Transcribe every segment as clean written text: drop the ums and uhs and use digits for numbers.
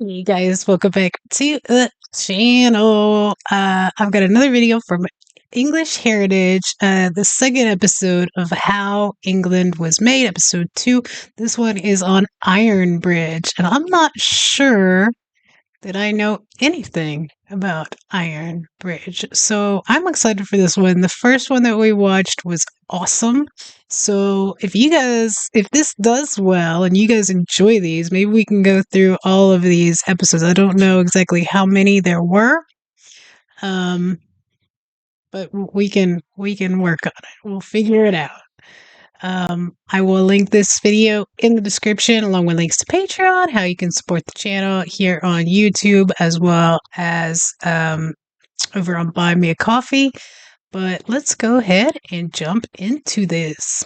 Hey guys, welcome back to the channel. I've got another video from English Heritage, the second episode of How England Was Made, episode 2. This one is on Ironbridge, and I'm not sure that I know anything about Ironbridge. So I'm excited for this one. The first one that we watched was awesome. So if this does well and you guys enjoy these, maybe we can go through all of these episodes. I don't know exactly how many there were. But we can work on it. We'll figure it out. I will link this video in the description along with links to Patreon, how you can support the channel here on YouTube, as well as over on Buy Me a Coffee. But let's go ahead and jump into this.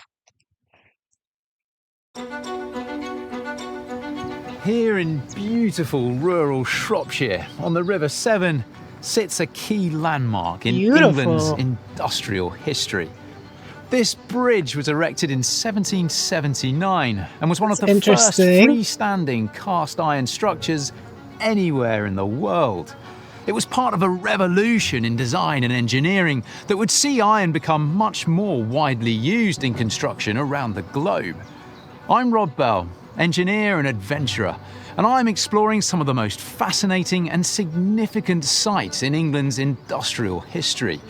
Here in beautiful rural Shropshire on the River Severn sits a key landmark in England's industrial history. This bridge was erected in 1779 and was one of the first freestanding cast iron structures anywhere in the world. It was part of a revolution in design and engineering that would see iron become much more widely used in construction around the globe. I'm Rob Bell, engineer and adventurer, and I'm exploring some of the most fascinating and significant sites in England's industrial history.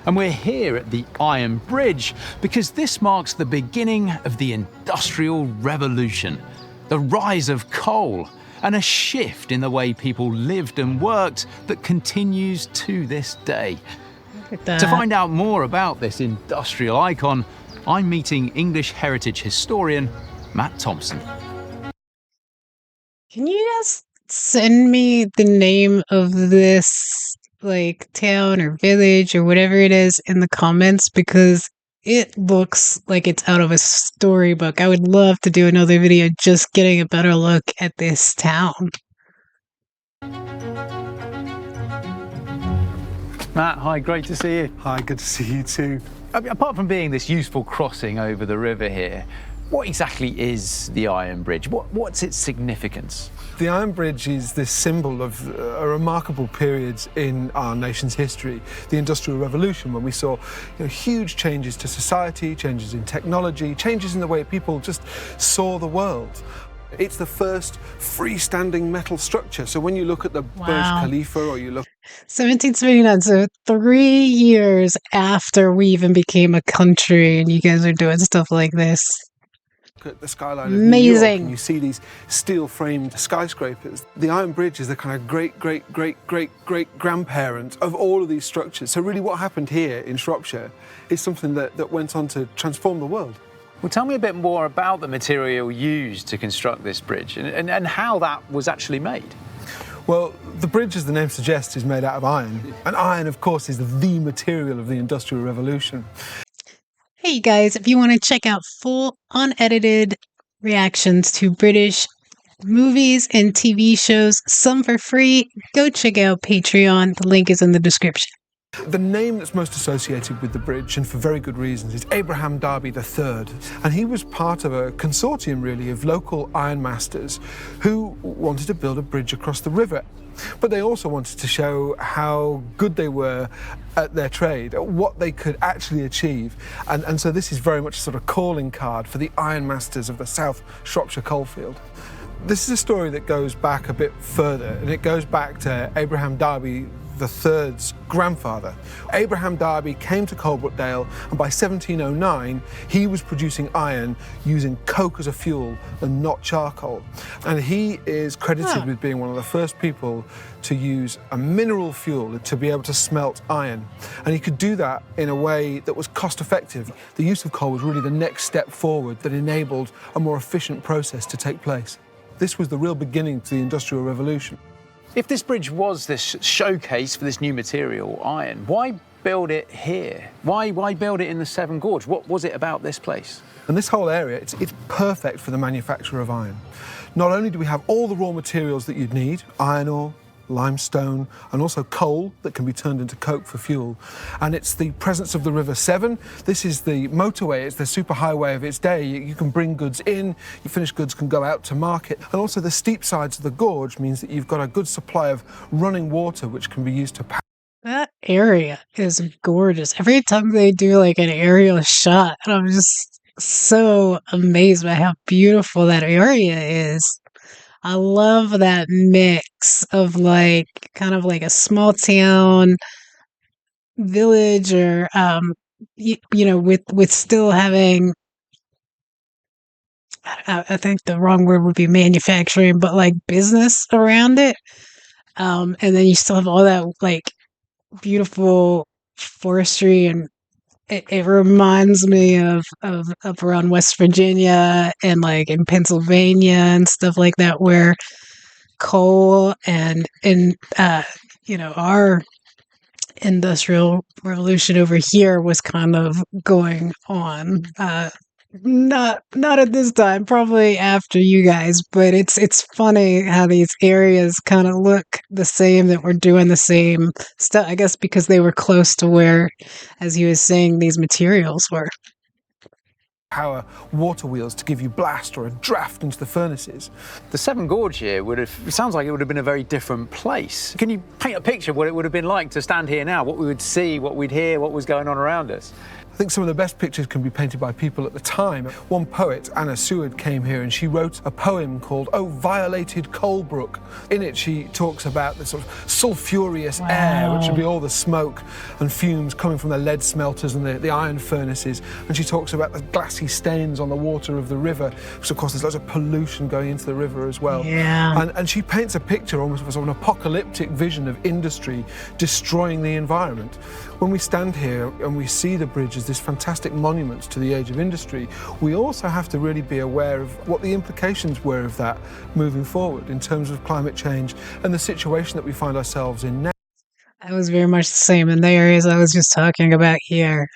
And we're here at the Iron Bridge because this marks the beginning of the Industrial Revolution, the rise of coal, and a shift in the way people lived and worked that continues to this day. To find out more about this industrial icon, I'm meeting English heritage historian Matt Thompson. Can you guys send me the name of this town or village or whatever it is in the comments, because it looks like it's out of a storybook. I would love to do another video just getting a better look at this town. Matt, hi, great to see you. Hi, good to see you too. Apart from being this useful crossing over the river here, what exactly is the Iron Bridge? What's its significance? The Iron Bridge is this symbol of a remarkable period in our nation's history, the Industrial Revolution, when we saw huge changes to society, changes in technology, changes in the way people just saw the world. It's the first freestanding metal structure. So when you look at the Burj Khalifa or you look... 1779, so 3 years after we even became a country, and you guys are doing stuff like this. At the skyline of New York, and you see these steel-framed skyscrapers. The Iron Bridge is the kind of great-great-great-great-great-grandparent of all of these structures. So really what happened here in Shropshire is something that went on to transform the world. Well, tell me a bit more about the material used to construct this bridge and how that was actually made. Well, the bridge, as the name suggests, is made out of iron. And iron, of course, is the material of the Industrial Revolution. Hey guys, if you want to check out full unedited reactions to British movies and TV shows, some for free, go check out Patreon. The link is in the description. The name that's most associated with the bridge, and for very good reasons, is Abraham Darby III. And he was part of a consortium, really, of local ironmasters who wanted to build a bridge across the river. But they also wanted to show how good they were at their trade, at what they could actually achieve. And so this is very much a sort of calling card for the ironmasters of the South Shropshire coalfield. This is a story that goes back a bit further, and it goes back to Abraham Darby III's grandfather. Abraham Darby came to Coalbrookdale, and by 1709 he was producing iron using coke as a fuel and not charcoal. And he is credited with being one of the first people to use a mineral fuel to be able to smelt iron. And he could do that in a way that was cost effective. The use of coal was really the next step forward that enabled a more efficient process to take place. This was the real beginning to the Industrial Revolution. If this bridge was this showcase for this new material, iron, why build it here? Why build it in the Severn Gorge? What was it about this place? And this whole area, it's perfect for the manufacture of iron. Not only do we have all the raw materials that you'd need, iron ore, limestone, and also coal that can be turned into coke for fuel. And it's the presence of the River Severn. This is the motorway, it's the superhighway of its day. You can bring goods in, your finished goods can go out to market. And also the steep sides of the gorge means that you've got a good supply of running water which can be used to power. That area is gorgeous. Every time they do like an aerial shot, I'm just so amazed by how beautiful that area is. I love that mix of like kind of like a small town village, or with still having, I think the wrong word would be manufacturing, but like business around it. And then you still have all that like beautiful forestry, and it reminds me of around West Virginia and like in Pennsylvania and stuff like that, where coal and our industrial revolution over here was kind of going on. Not at this time, probably after you guys, but it's funny how these areas kind of look the same, that we're doing the same stuff, I guess because they were close to where, as he was saying, these materials were. Power water wheels to give you blast or a draft into the furnaces. The Severn Gorge here it sounds like it would have been a very different place. Can you paint a picture of what it would have been like to stand here now, what we would see, what we'd hear, what was going on around us? I think some of the best pictures can be painted by people at the time. One poet, Anna Seward, came here and she wrote a poem called "Oh Violated Coalbrook." In it she talks about the sort of sulphurous air, which would be all the smoke and fumes coming from the lead smelters and the iron furnaces. And she talks about the glassy stains on the water of the river, because of course there's lots of pollution going into the river as well. Yeah. And she paints a picture almost of an apocalyptic vision of industry destroying the environment. When we stand here and we see the bridge as this fantastic monument to the age of industry, we also have to really be aware of what the implications were of that moving forward in terms of climate change and the situation that we find ourselves in now. I was very much the same in the areas I was just talking about here.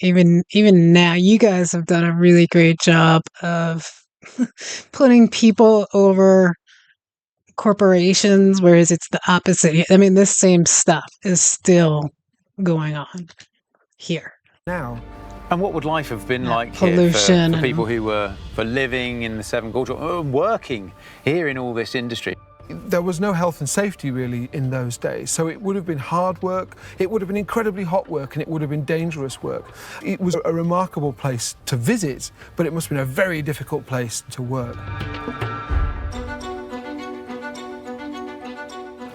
Even now, you guys have done a really great job of putting people over corporations, whereas it's the opposite. I mean, this same stuff is still going on here Now. And what would life have been like pollution here for people who were living in the Severn Gorge or working here in all this industry? There was no health and safety really in those days, so it would have been hard work, it would have been incredibly hot work, and it would have been dangerous work. It was a remarkable place to visit, but it must have been a very difficult place to work.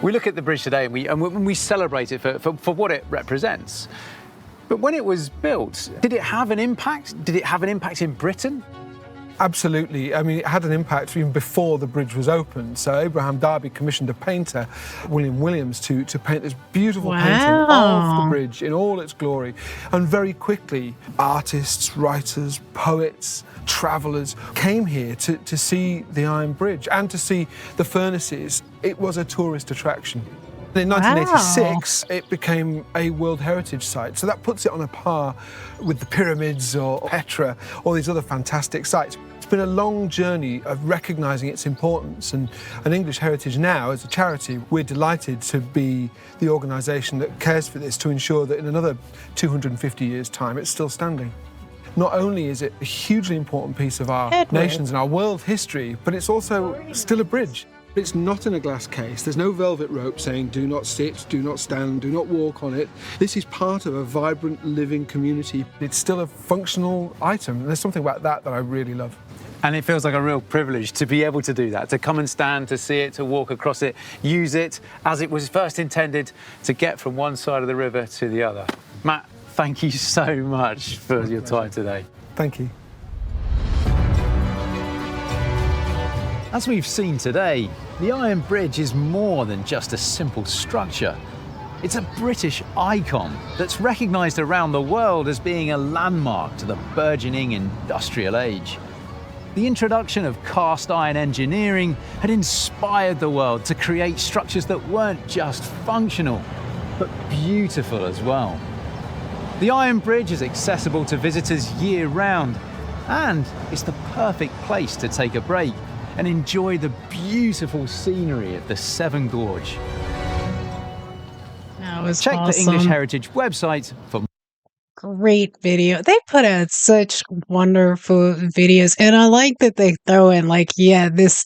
We look at the bridge today and we celebrate it for what it represents. But when it was built, did it have an impact? Did it have an impact in Britain? Absolutely. I mean, it had an impact even before the bridge was opened. So Abraham Darby commissioned a painter, William Williams, to paint this beautiful painting of the bridge in all its glory. And very quickly, artists, writers, poets, travellers came here to see the Iron Bridge and to see the furnaces. It was a tourist attraction. In 1986, it became a World Heritage Site, so that puts it on a par with the pyramids or Petra, all these other fantastic sites. It's been a long journey of recognising its importance, and English Heritage Now, as a charity, we're delighted to be the organisation that cares for this, to ensure that in another 250 years' time it's still standing. Not only is it a hugely important piece of our nation's and our world history, but it's also still a bridge. It's not in a glass case. There's no velvet rope saying do not sit, do not stand, do not walk on it. This is part of a vibrant, living community. It's still a functional item. And there's something about that I really love. And it feels like a real privilege to be able to do that, to come and stand, to see it, to walk across it, use it as it was first intended, to get from one side of the river to the other. Matt, thank you so much for your time today. Thank you. As we've seen today, the Iron Bridge is more than just a simple structure. It's a British icon that's recognised around the world as being a landmark to the burgeoning industrial age. The introduction of cast iron engineering had inspired the world to create structures that weren't just functional, but beautiful as well. The Iron Bridge is accessible to visitors year-round, and it's the perfect place to take a break and enjoy the beautiful scenery of the Severn Gorge. was Check awesome. the English Heritage website for great video. They put out such wonderful videos, and I like that they throw in like, yeah, this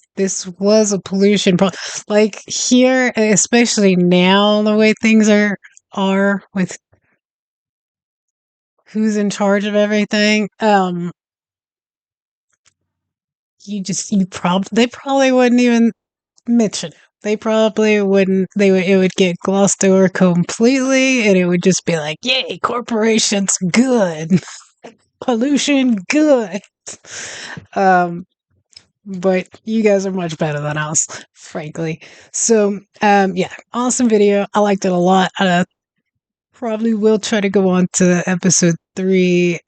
was a pollution problem. Like here, especially now, the way things are with who's in charge of everything. They probably wouldn't even mention it. They probably wouldn't. It would get glossed over completely, and it would just be like, "Yay, corporations, good, pollution, good." Um, but you guys are much better than us, frankly. So, yeah, awesome video. I liked it a lot. Probably will try to go on to episode 3.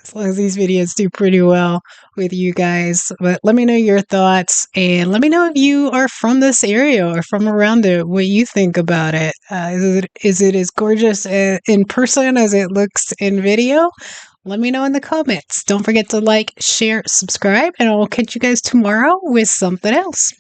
As long as these videos do pretty well with you guys. But let me know your thoughts, and let me know if you are from this area or from around it, what you think about it. Is it as gorgeous in person as it looks in video? Let me know in the comments. Don't forget to like, share, subscribe, and I will catch you guys tomorrow with something else.